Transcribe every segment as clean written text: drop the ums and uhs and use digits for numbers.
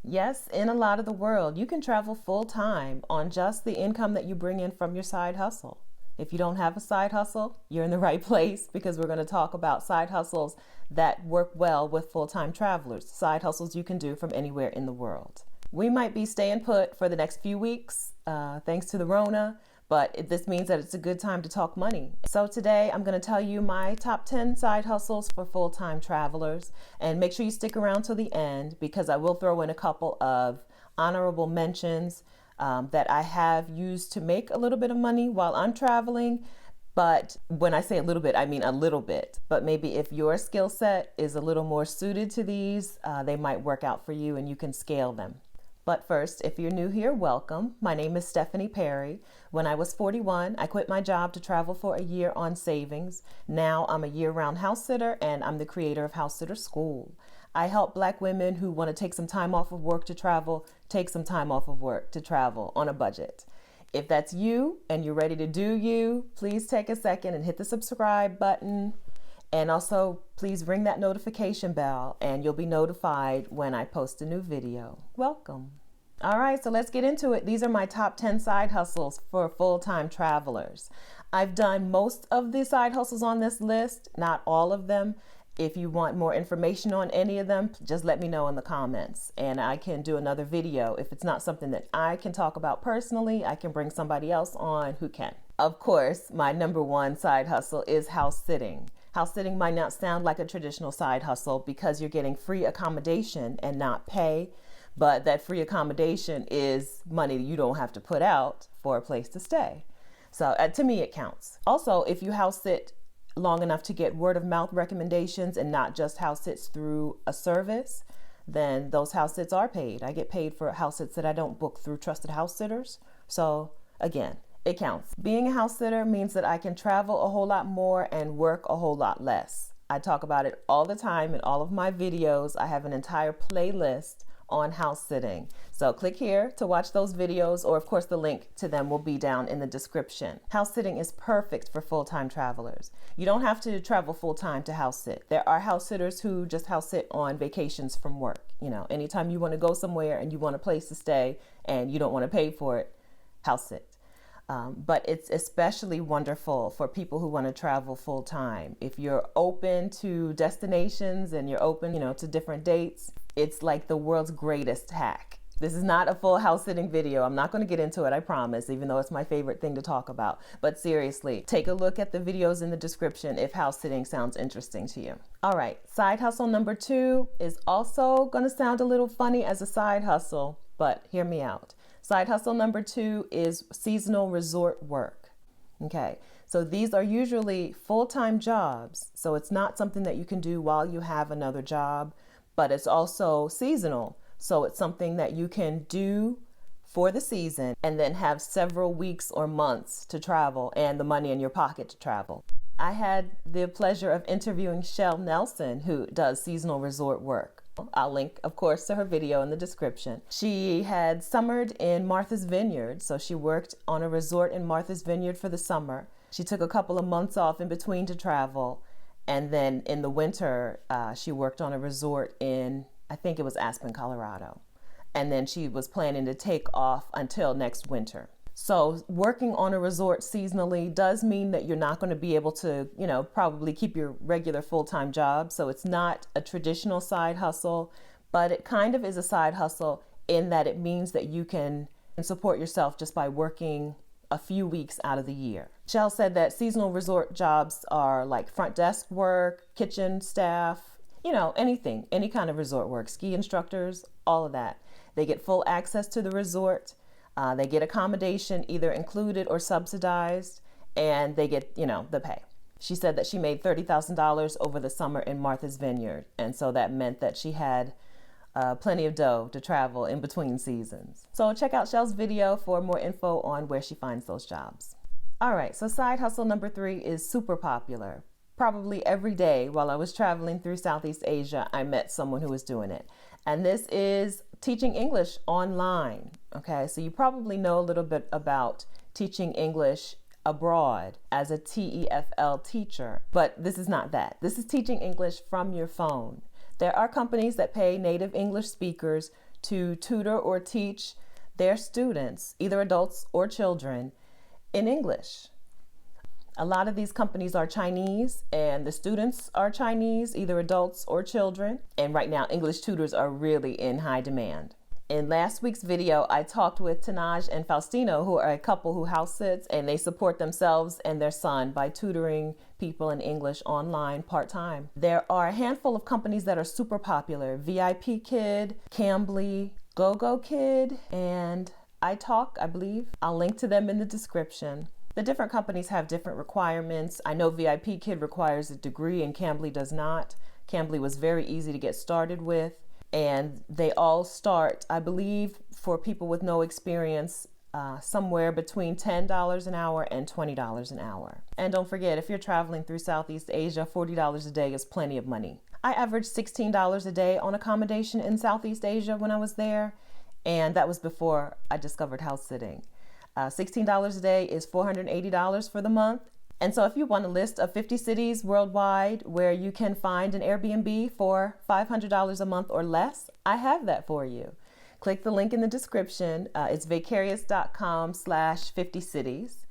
Yes, in a lot of the world, you can travel full time on just the income that you bring in from your side hustle. If you don't have a side hustle, you're in the right place because we're going to talk about side hustles that work well with full-time travelers, side hustles you can do from anywhere in the world. We might be staying put for the next few weeks, thanks to the Rona, but this means that it's a good time to talk money. So today I'm going to tell you my top 10 side hustles for full-time travelers, and make sure you stick around till the end because I will throw in a couple of honorable mentions that I have used to make a little bit of money while I'm traveling. But when I say a little bit, I mean a little bit. But maybe if your skill set is a little more suited to these, they might work out for you and you can scale them. But first, if you're new here, welcome. My name is Stephanie Perry. When I was 41, I quit my job to travel for a year on savings. Now I'm a year-round house sitter and I'm the creator of House Sitter School. I help Black women who want to take some time off of work to travel, take some time off of work to travel on a budget. If that's you and you're ready to do you, please take a second and hit the subscribe button. And also, please ring that notification bell and you'll be notified when I post a new video. Welcome. All right, so let's get into it. These are my top 10 side hustles for full-time travelers. I've done most of the side hustles on this list, not all of them. If you want more information on any of them, just let me know in the comments and I can do another video. If it's not something that I can talk about personally, I can bring somebody else on who can. Of course, my number one side hustle is house sitting. House sitting might not sound like a traditional side hustle because you're getting free accommodation and not pay, but that free accommodation is money you don't have to put out for a place to stay. So to me, it counts. Also, if you house sit long enough to get word of mouth recommendations and not just house sits through a service, then those house sits are paid. I get paid for house sits that I don't book through trusted house sitters. So again, it counts. Being a house sitter means that I can travel a whole lot more and work a whole lot less. I talk about it all the time in all of my videos. I have an entire playlist on house sitting. So click here to watch those videos, or of course the link to them will be down in the description. House sitting is perfect for full-time travelers. You don't have to travel full-time to house sit. There are house sitters who just house sit on vacations from work. You know, anytime you want to go somewhere and you want a place to stay and you don't want to pay for it, house sit. But it's especially wonderful for people who want to travel full time. If you're open to destinations and you're open, to different dates, it's like the world's greatest hack. This is not a full house sitting video. I'm not going to get into it, I promise, even though it's my favorite thing to talk about. But seriously, take a look at the videos in the description if house sitting sounds interesting to you. All right, side hustle number 2 is also going to sound a little funny as a side hustle, but hear me out. Side hustle number 2 is seasonal resort work. Okay, so these are usually full-time jobs. So it's not something that you can do while you have another job, but it's also seasonal. So it's something that you can do for the season and then have several weeks or months to travel and the money in your pocket to travel. I had the pleasure of interviewing Shell Nelson, who does seasonal resort work. I'll link, of course, to her video in the description. She had summered in Martha's Vineyard, so she worked on a resort in Martha's Vineyard for the summer. She took a couple of months off in between to travel, and then in the winter, she worked on a resort in, I think it was Aspen, Colorado. And then she was planning to take off until next winter. So working on a resort seasonally does mean that you're not going to be able to, probably keep your regular full-time job. So it's not a traditional side hustle, but it kind of is a side hustle in that it means that you can support yourself just by working a few weeks out of the year. Shell said that seasonal resort jobs are like front desk work, kitchen staff, anything, any kind of resort work, ski instructors, all of that. They get full access to the resort. They get accommodation either included or subsidized, and they get, the pay. She said that she made $30,000 over the summer in Martha's Vineyard. And so that meant that she had plenty of dough to travel in between seasons. So check out Shell's video for more info on where she finds those jobs. All right, so side hustle number 3 is super popular. Probably every day while I was traveling through Southeast Asia, I met someone who was doing it. And this is teaching English online. Okay, so you probably know a little bit about teaching English abroad as a TEFL teacher, but this is not that. This is teaching English from your phone. There are companies that pay native English speakers to tutor or teach their students, either adults or children, in English. A lot of these companies are Chinese and the students are Chinese, either adults or children. And right now, English tutors are really in high demand. In last week's video, I talked with Tanaj and Faustino, who are a couple who house sits, and they support themselves and their son by tutoring people in English online part-time. There are a handful of companies that are super popular: VIP Kid, Cambly, GoGo Kid, and iTalk, I believe. I'll link to them in the description. The different companies have different requirements. I know VIP Kid requires a degree and Cambly does not. Cambly was very easy to get started with. And they all start, I believe, for people with no experience, somewhere between $10 an hour and $20 an hour. And don't forget, if you're traveling through Southeast Asia, $40 a day is plenty of money. I averaged $16 a day on accommodation in Southeast Asia when I was there, and that was before I discovered house sitting. $16 a day is $480 for the month. And so if you want a list of 50 cities worldwide where you can find an Airbnb for $500 a month or less, I have that for you. Click the link in the description. It's vicarious.com/50 cities.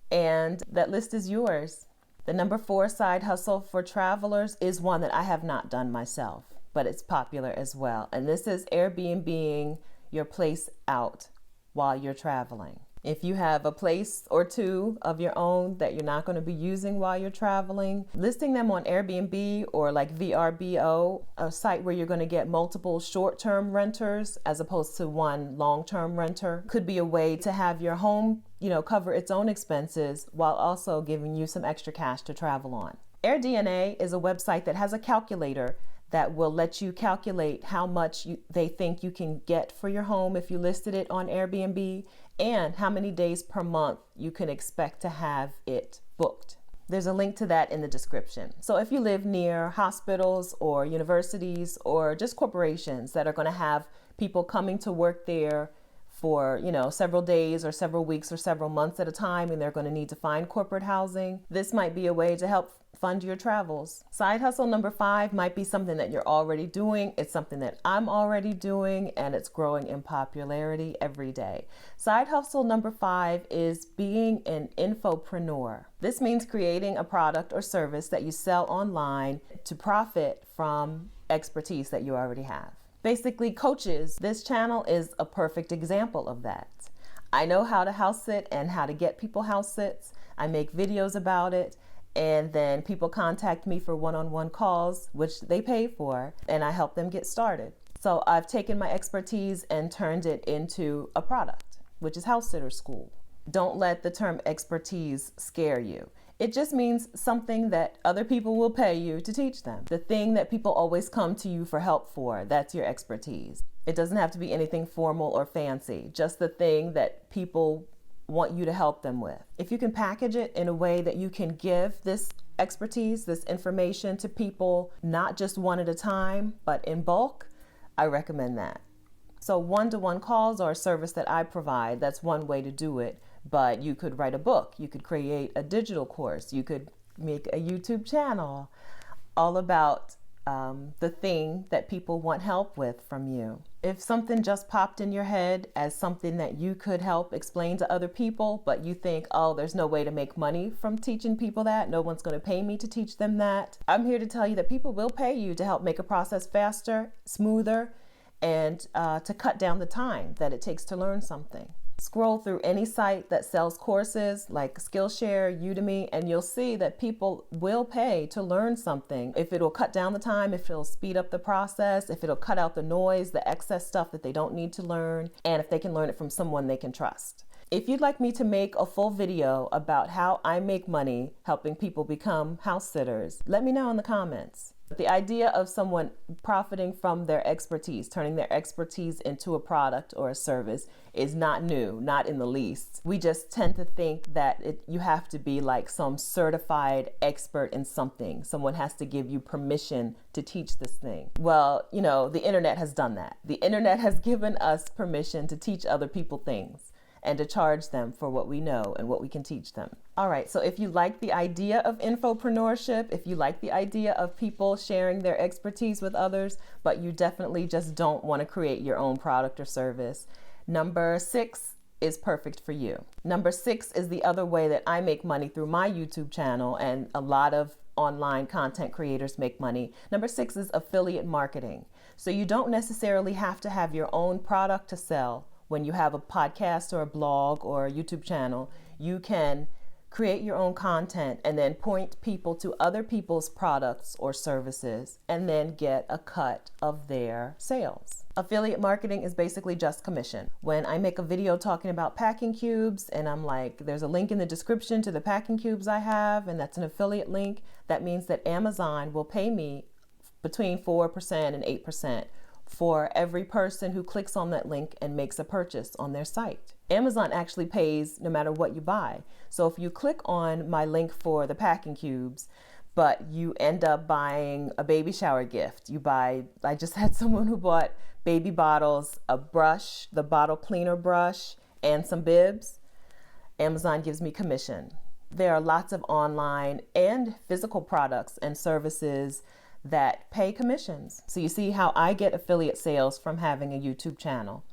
And that list is yours. The number 4 side hustle for travelers is one that I have not done myself, but it's popular as well. And this is Airbnb-ing your place out while you're traveling. If you have a place or two of your own that you're not going to be using while you're traveling, listing them on Airbnb or like VRBO, a site where you're going to get multiple short-term renters as opposed to one long-term renter, could be a way to have your home, cover its own expenses while also giving you some extra cash to travel on. AIRBNB is a website that has a calculator that will let you calculate how much they think you can get for your home if you listed it on Airbnb, and how many days per month you can expect to have it booked. There's a link to that in the description. So if you live near hospitals or universities or just corporations that are going to have people coming to work there for, several days or several weeks or several months at a time, and they're going to need to find corporate housing, this might be a way to help fund your travels. Side hustle number 5 might be something that you're already doing. It's something that I'm already doing, and it's growing in popularity every day. Side hustle number 5 is being an infopreneur. This means creating a product or service that you sell online to profit from expertise that you already have. Basically, coaches, this channel is a perfect example of that. I know how to house sit and how to get people house sits. I make videos about it. And then people contact me for one-on-one calls, which they pay for, and I help them get started. So I've taken my expertise and turned it into a product, which is House Sitter School. Don't let the term expertise scare you. It just means something that other people will pay you to teach them. The thing that people always come to you for help for, that's your expertise. It doesn't have to be anything formal or fancy, just the thing that people want you to help them with. If you can package it in a way that you can give this expertise, this information to people, not just one at a time, but in bulk, I recommend that. So one-to-one calls are a service that I provide. That's one way to do it, but you could write a book, you could create a digital course, you could make a YouTube channel, all about the thing that people want help with from you. If something just popped in your head as something that you could help explain to other people, but you think, oh, there's no way to make money from teaching people that, no one's going to pay me to teach them that, I'm here to tell you that people will pay you to help make a process faster, smoother, and to cut down the time that it takes to learn something. Scroll through any site that sells courses like Skillshare, Udemy, and you'll see that people will pay to learn something. If it'll cut down the time, if it'll speed up the process, if it'll cut out the noise, the excess stuff that they don't need to learn, and if they can learn it from someone they can trust. If you'd like me to make a full video about how I make money helping people become house sitters, let me know in the comments. The idea of someone profiting from their expertise, turning their expertise into a product or a service is not new, not in the least. We just tend to think that you have to be like some certified expert in something. Someone has to give you permission to teach this thing. Well, the internet has done that. The internet has given us permission to teach other people things. and to charge them for what we know and what we can teach them. All right, so if you like the idea of infopreneurship, if you like the idea of people sharing their expertise with others, but you definitely just don't want to create your own product or service, number 6 is perfect for you. Number 6 is the other way that I make money through my YouTube channel, and a lot of online content creators make money. Number 6 is affiliate marketing. So you don't necessarily have to have your own product to sell when you have a podcast or a blog or a YouTube channel. You can create your own content and then point people to other people's products or services and then get a cut of their sales. Affiliate marketing is basically just commission. When I make a video talking about packing cubes and I'm like, there's a link in the description to the packing cubes I have, and that's an affiliate link, that means that Amazon will pay me between 4% and 8% for every person who clicks on that link and makes a purchase on their site. Amazon actually pays no matter what you buy. So if you click on my link for the packing cubes, but you end up buying a baby shower gift, I just had someone who bought baby bottles, a brush, the bottle cleaner brush, and some bibs, Amazon gives me commission. There are lots of online and physical products and services that pay commissions. So you see how I get affiliate sales from having a YouTube channel.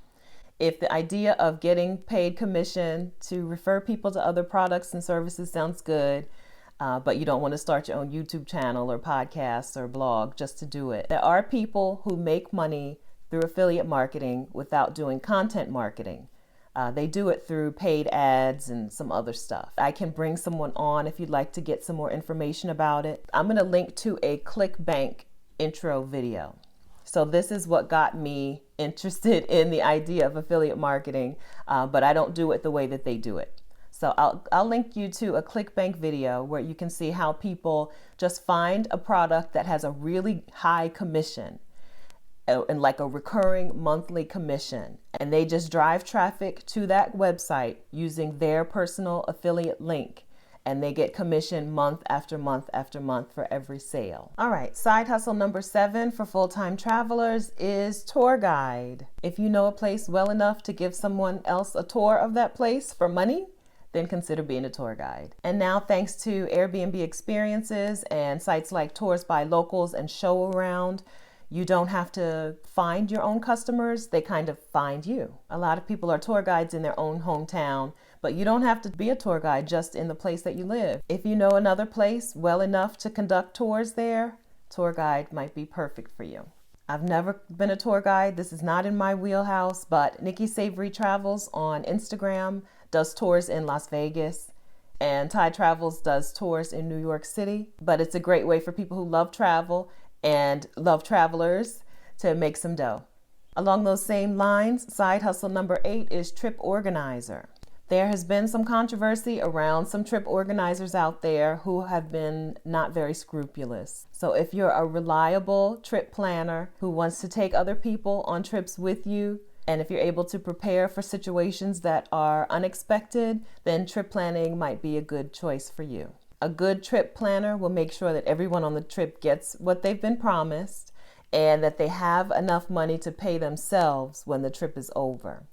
If the idea of getting paid commission to refer people to other products and services sounds good, but you don't want to start your own YouTube channel or podcast or blog just to do it, there are people who make money through affiliate marketing without doing content marketing. They do it through paid ads and some other stuff. I can bring someone on if you'd like to get some more information about it. I'm going to link to a ClickBank intro video. So this is what got me interested in the idea of affiliate marketing, but I don't do it the way that they do it. So I'll link you to a ClickBank video where you can see how people just find a product that has a really high commission and like a recurring monthly commission, and they just drive traffic to that website using their personal affiliate link, and they get commission month after month after month for every sale. All right, side hustle number 7 for full-time travelers is tour guide. If you know a place well enough to give someone else a tour of that place for money, then consider being a tour guide. And now, thanks to Airbnb experiences and sites like Tours by Locals and Show Around, you don't have to find your own customers, they kind of find you. A lot of people are tour guides in their own hometown, but you don't have to be a tour guide just in the place that you live. If you know another place well enough to conduct tours there, tour guide might be perfect for you. I've never been a tour guide. This is not in my wheelhouse, but Nikki Savory Travels on Instagram does tours in Las Vegas, and Ty Travels does tours in New York City. But it's a great way for people who love travel and love travelers to make some dough. Along those same lines, side hustle number 8 is trip organizer. There has been some controversy around some trip organizers out there who have been not very scrupulous. So if you're a reliable trip planner who wants to take other people on trips with you, and if you're able to prepare for situations that are unexpected, then trip planning might be a good choice for you. A good trip planner will make sure that everyone on the trip gets what they've been promised and that they have enough money to pay themselves when the trip is over.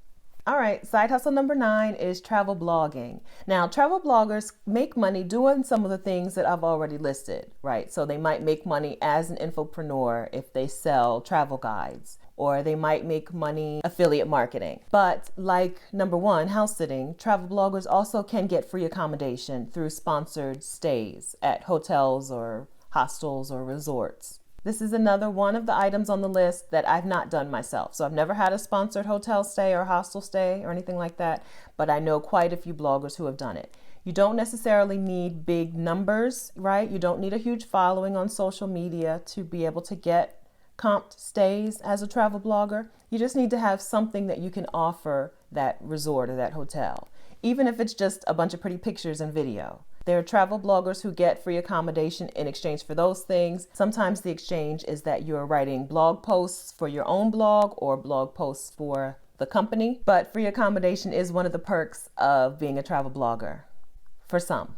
All right, side hustle number 9 is travel blogging. Now, travel bloggers make money doing some of the things that I've already listed, right? So they might make money as an infopreneur if they sell travel guides, or they might make money affiliate marketing. But like number 1, house sitting, travel bloggers also can get free accommodation through sponsored stays at hotels or hostels or resorts. This is another one of the items on the list that I've not done myself. So I've never had a sponsored hotel stay or hostel stay or anything like that, but I know quite a few bloggers who have done it. You don't necessarily need big numbers, right? You don't need a huge following on social media to be able to get comped stays as a travel blogger. You just need to have something that you can offer that resort or that hotel, even if it's just a bunch of pretty pictures and video. There are travel bloggers who get free accommodation in exchange for those things. Sometimes the exchange is that you're writing blog posts for your own blog or blog posts for the company. But free accommodation is one of the perks of being a travel blogger for some.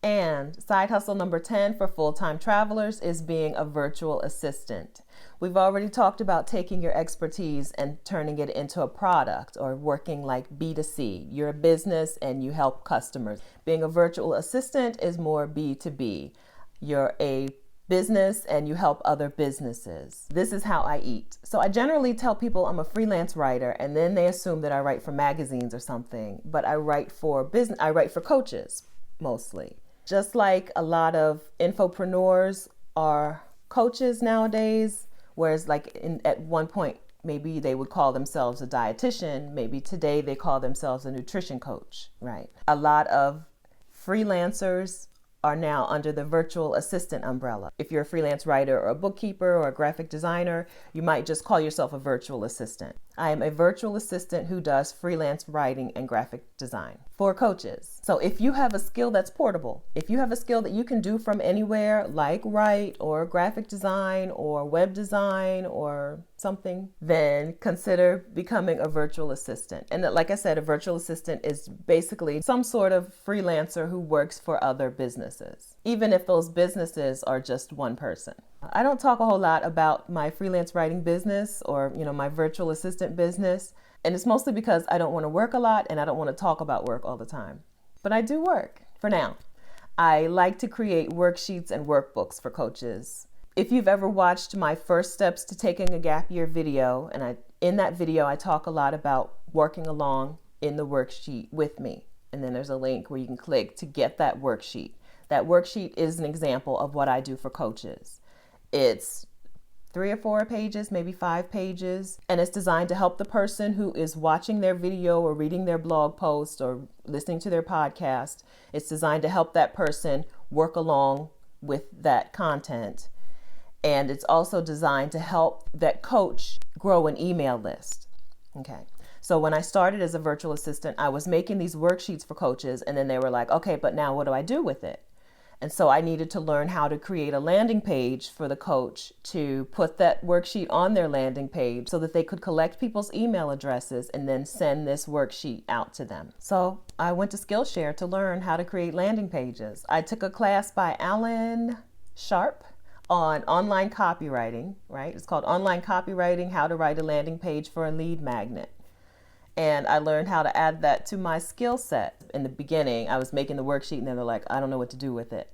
And side hustle number 10 for full-time travelers is being a virtual assistant. We've already talked about taking your expertise and turning it into a product, or working like B2C. You're a business and you help customers. Being a virtual assistant is more B2B. You're a business and you help other businesses. This is how I eat. So I generally tell people I'm a freelance writer, and then they assume that I write for magazines or something, but I write for business. I write for coaches mostly. Just like a lot of infopreneurs are coaches nowadays, whereas at one point, maybe they would call themselves a dietitian. Maybe today they call themselves a nutrition coach, right? A lot of freelancers are now under the virtual assistant umbrella. If you're a freelance writer or a bookkeeper or a graphic designer, you might just call yourself a virtual assistant. I am a virtual assistant who does freelance writing and graphic design for coaches. So if you have a skill that's portable, if you have a skill that you can do from anywhere, like write or graphic design or web design or something, then consider becoming a virtual assistant. And like I said, a virtual assistant is basically some sort of freelancer who works for other businesses, even if those businesses are just one person. I don't talk a whole lot about my freelance writing business or, my virtual assistant business. And it's mostly because I don't want to work a lot and I don't want to talk about work all the time. But I do work for now. I like to create worksheets and workbooks for coaches. If you've ever watched my first steps to taking a gap year video, and in that video, I talk a lot about working along in the worksheet with me. And then there's a link where you can click to get that worksheet. That worksheet is an example of what I do for coaches. It's 3 or 4 pages, maybe 5 pages, and it's designed to help the person who is watching their video or reading their blog post or listening to their podcast. It's designed to help that person work along with that content. And it's also designed to help that coach grow an email list. Okay. So when I started as a virtual assistant, I was making these worksheets for coaches, and then they were like, okay, but now what do I do with it? And so I needed to learn how to create a landing page for the coach to put that worksheet on their landing page so that they could collect people's email addresses and then send this worksheet out to them. So I went to Skillshare to learn how to create landing pages. I took a class by Alan Sharp on online copywriting, right? It's called Online Copywriting, How to Write a Landing Page for a Lead Magnet. And I learned how to add that to my skill set. In the beginning, I was making the worksheet and then they're like, I don't know what to do with it,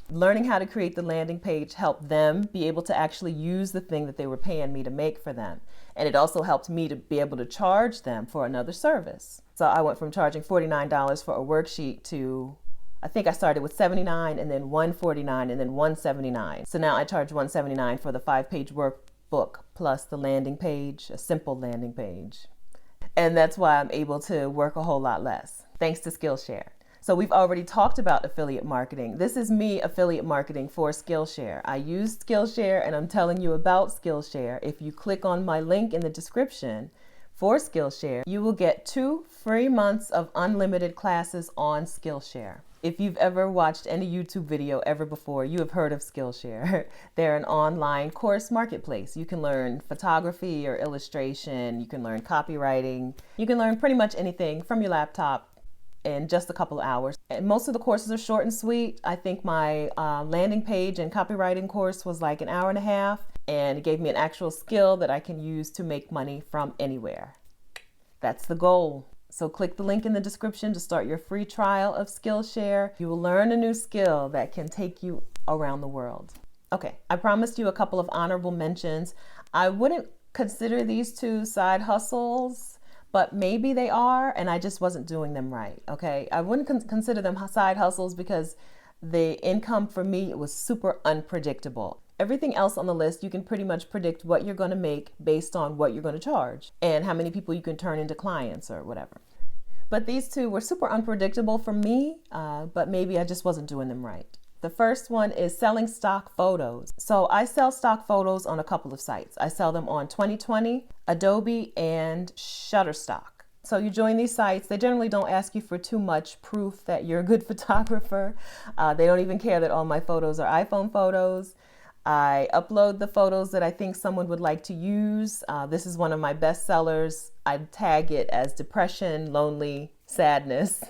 Learning how to create the landing page helped them be able to actually use the thing that they were paying me to make for them. And it also helped me to be able to charge them for another service. So I went from charging $49 for a worksheet to, I think I started with $79 and then $149 and then $179. So now I charge $179 for the 5-page workbook plus the landing page, a simple landing page. And that's why I'm able to work a whole lot less, thanks to Skillshare. So we've already talked about affiliate marketing. This is me affiliate marketing for Skillshare. I use Skillshare and I'm telling you about Skillshare. If you click on my link in the description for Skillshare, you will get 2 free months of unlimited classes on Skillshare. If you've ever watched any YouTube video ever before, you have heard of Skillshare. They're an online course marketplace. You can learn photography or illustration. You can learn copywriting. You can learn pretty much anything from your laptop in just a couple of hours. And most of the courses are short and sweet. I think my landing page and copywriting course was like an hour and a half, and it gave me an actual skill that I can use to make money from anywhere. That's the goal. So click the link in the description to start your free trial of Skillshare. You will learn a new skill that can take you around the world. Okay, I promised you a couple of honorable mentions. I wouldn't consider these 2 side hustles, but maybe they are, and I just wasn't doing them right, okay? I wouldn't consider them side hustles because the income for me was super unpredictable. Everything else on the list, you can pretty much predict what you're going to make based on what you're going to charge and how many people you can turn into clients or whatever. But these 2 were super unpredictable for me, but maybe I just wasn't doing them right. The first one is selling stock photos. So I sell stock photos on a couple of sites. I sell them on 2020, Adobe, and Shutterstock. So you join these sites. They generally don't ask you for too much proof that you're a good photographer. They don't even care that all my photos are iPhone photos. I upload the photos that I think someone would like to use. This is one of my best sellers. I tag it as depression, lonely, sadness,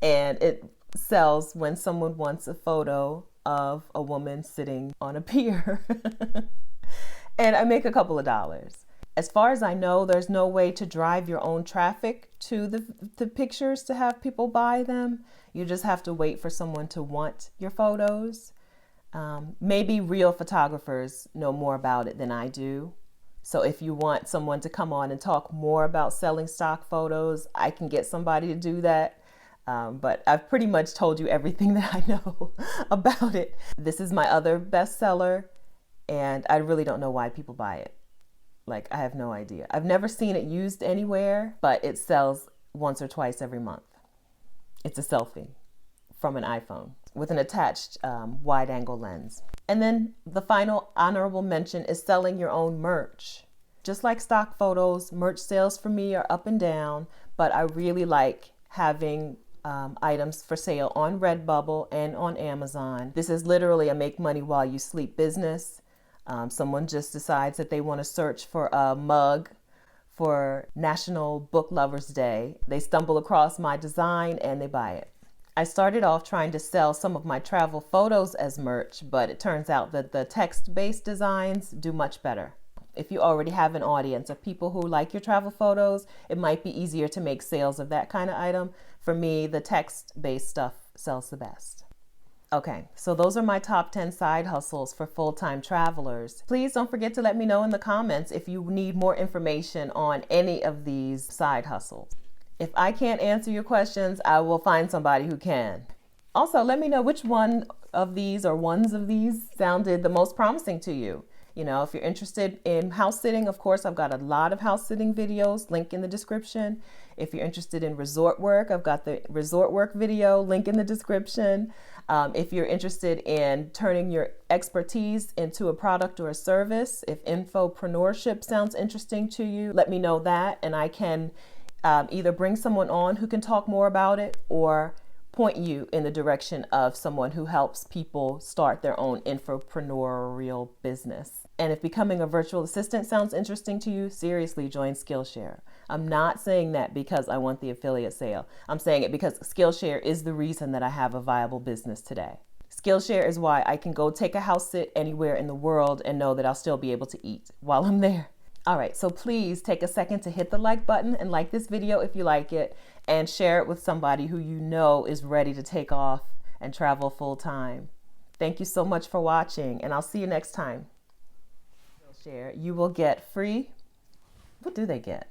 and it sells when someone wants a photo of a woman sitting on a pier. And I make a couple of dollars. As far as I know, there's no way to drive your own traffic to the pictures to have people buy them. You just have to wait for someone to want your photos. Maybe real photographers know more about it than I do. So if you want someone to come on and talk more about selling stock photos, I can get somebody to do that. But I've pretty much told you everything that I know about it. This is my other bestseller, and I really don't know why people buy it. Like, I have no idea. I've never seen it used anywhere, but it sells once or twice every month. It's a selfie from an iPhone with an attached wide-angle lens. And then the final honorable mention is selling your own merch. Just like stock photos, merch sales for me are up and down, but I really like having items for sale on Redbubble and on Amazon. This is literally a make money while you sleep business. Someone just decides that they want to search for a mug for National Book Lovers Day. They stumble across my design and they buy it. I started off trying to sell some of my travel photos as merch, but it turns out that the text-based designs do much better. If you already have an audience of people who like your travel photos, it might be easier to make sales of that kind of item. For me, the text-based stuff sells the best. Okay, so those are my top 10 side hustles for full-time travelers. Please don't forget to let me know in the comments if you need more information on any of these side hustles. If I can't answer your questions, I will find somebody who can. Also, let me know which one of these or ones of these sounded the most promising to you. You know, if you're interested in house sitting, of course, I've got a lot of house sitting videos, link in the description. If you're interested in resort work, I've got the resort work video, link in the description. If you're interested in turning your expertise into a product or a service, if infopreneurship sounds interesting to you, let me know that, and I can either bring someone on who can talk more about it or point you in the direction of someone who helps people start their own infopreneurial business. And if becoming a virtual assistant sounds interesting to you, seriously, join Skillshare. I'm not saying that because I want the affiliate sale. I'm saying it because Skillshare is the reason that I have a viable business today. Skillshare is why I can go take a house sit anywhere in the world and know that I'll still be able to eat while I'm there. All right, so please take a second to hit the like button and like this video if you like it, and share it with somebody who you know is ready to take off and travel full time. Thank you so much for watching, and I'll see you next time. You will get free, what do they get?